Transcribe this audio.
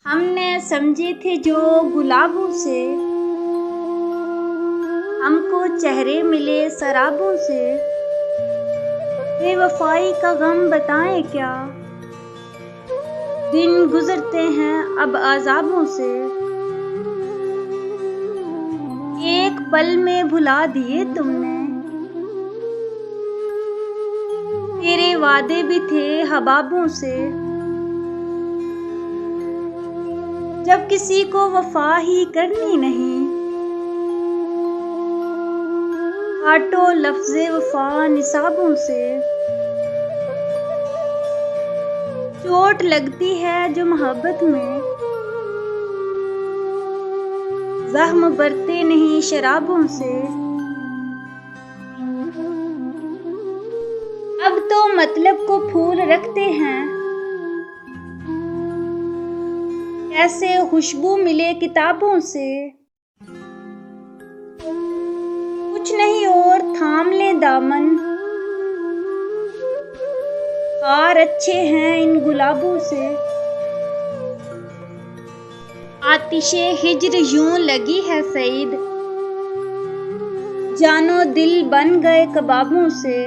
हमने समझे थे जो गुलाबों से, हमको चेहरे मिले शराबों से। बेवफाई का गम बताएं क्या, दिन गुजरते हैं अब अज़ाबों से। एक पल में भुला दिए तुमने, तेरे वादे भी थे हबाबों से। जब किसी को वफा ही करनी नहीं, काटो लफ्ज़े वफा निसाबों से। चोट लगती है जो मोहब्बत में, ज़ख्म बरते नहीं शराबों से। अब तो मतलब को फूल रखते हैं, कैसे खुशबू मिले किताबों से। कुछ नहीं और थाम ले दामन, हार अच्छे हैं इन गुलाबों से। आतिशे हिज्र यूं लगी है सईद, जानो दिल बन गए कबाबों से।